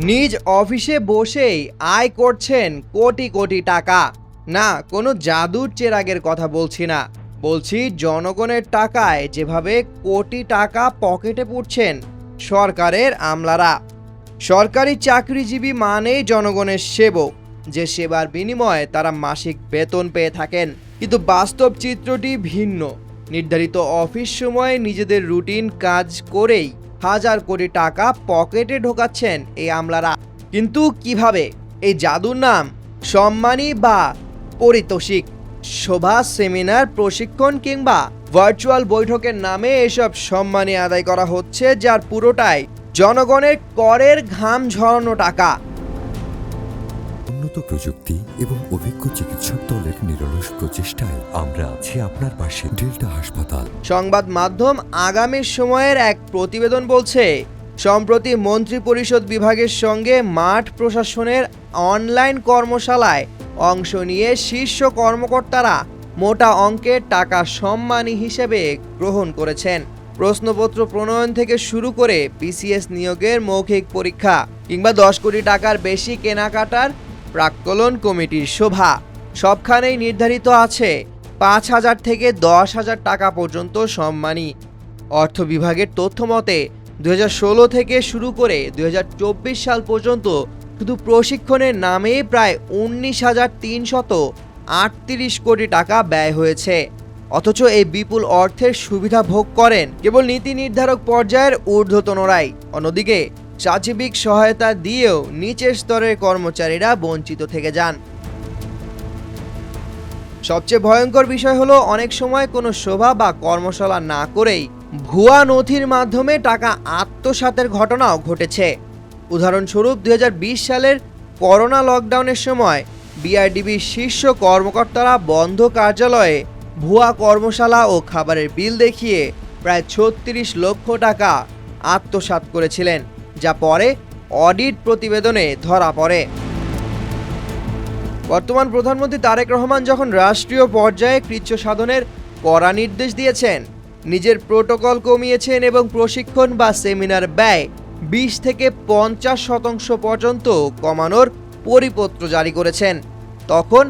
নিজ অফিসে বসেই আয় করছেন কোটি কোটি টাকা। না, কোনো জাদুর চেরাগের কথা বলছি না, বলছি জনগণের টাকায় যেভাবে কোটি টাকা পকেটে পুরছেন সরকারের আমলারা। সরকারি চাকরিজীবী মানেই জনগণের সেবক, যে সেবার বিনিময়ে তারা মাসিক বেতন পেয়ে থাকেন। কিন্তু বাস্তব চিত্রটি ভিন্ন। নির্ধারিত অফিস সময়ে নিজেদের রুটিন কাজ করেই হাজার কোটি টাকা পকেটে ঢোকাচ্ছেন এই আমলারা। কিন্তু কিভাবে? এই জাদুর নাম সম্মানী বা পারিতোষিক, সভা, সেমিনার, প্রশিক্ষণ কিংবা ভার্চুয়াল বৈঠকের নামে এসব সম্মানী আদায় করা হচ্ছে, যার পুরোটাই জনগণের করের ঘাম ঝরানো টাকা। উন্নত প্রযুক্তি এবং অভিজ্ঞ চিকিৎসক দলের নিরলস প্রচেষ্টায় আমরা আছি আপনার পাশে। ডেল্টা হাসপাতাল। সংবাদ মাধ্যম আগামী সময়ের এক প্রতিবেদন বলছে, সম্প্রতি মন্ত্রিপরিষদ বিভাগের সঙ্গে মাঠ প্রশাসনের অনলাইন কর্মশালায় অংশ নিয়ে শীর্ষ কর্মকর্তারা মোটা অঙ্কের টাকা সম্মানী হিসেবে গ্রহণ করেছেন। প্রশ্নপত্র প্রণয়ন থেকে শুরু করে বিসিএস নিয়োগের মৌখিক পরীক্ষা কিংবা 10 কোটি টাকার বেশি কেনাকাটার প্রাক্কলন কমিটির সভা, সবখানেই নির্ধারিত আছে 5,000 থেকে 10,000 টাকা পর্যন্ত সম্মানী। অর্থ বিভাগের তথ্য মতে 2016 থেকে শুরু করে 2024 সাল পর্যন্ত শুধু প্রশিক্ষণের নামে প্রায় 19,338 কোটি টাকা ব্যয় হয়েছে। অথচ এই বিপুল অর্থের সুবিধা ভোগ করেন কেবল নীতি নির্ধারক পর্যায়ের ঊর্ধ্বতনরাই। অন্যদিকে সাচিবিক সহায়তা দিয়েও নিচের স্তরের কর্মচারীরা বঞ্চিত থেকে যান। সবচেয়ে ভয়ঙ্কর বিষয় হলো, অনেক সময় কোনো সভা বা কর্মশালা না করেই ভুয়া নথির মাধ্যমে টাকা আত্মসাতের ঘটনাও ঘটেছে। উদাহরণস্বরূপ 2020 সালের করোনা লকডাউনের সময় বিআরডিবির শীর্ষ কর্মকর্তারা বন্ধ কার্যালয়ে ভুয়া কর্মশালা ও খাবারের বিল দেখিয়ে প্রায় 36 লক্ষ টাকা আত্মসাৎ করেছিলেন, যা পরে অডিট প্রতিবেদনে ধরা পড়ে। বর্তমান প্রধানমন্ত্রী তারেক রহমান যখন রাষ্ট্রীয় পর্যায়ে কৃচ্ছ সাধনের কড়া নির্দেশ দিয়েছেন, নিজের প্রোটোকল কমিয়েছেন এবং প্রশিক্ষণ বা সেমিনার ব্যয় 20 থেকে 50% পর্যন্ত কমানোর পরিপত্র জারি করেছেন, তখন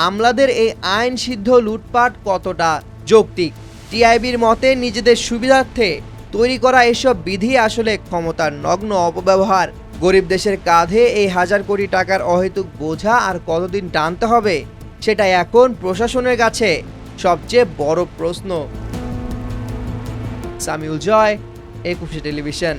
আমলাদের এই আইন সিদ্ধ লুটপাট কতটা যৌক্তিক? টিআইবির মতে নিজেদের সুবিধার্থে তৈরি করা এসব বিধি আসলে ক্ষমতার নগ্ন অপব্যবহার। গরিব দেশের কাঁধে এই হাজার কোটি টাকার অহেতুক বোঝা আর কতদিন টানতে হবে, সেটাই এখন প্রশাসনের কাছে সবচেয়ে বড় প্রশ্ন। সামিউল জয়, 21 টেলিভিশন।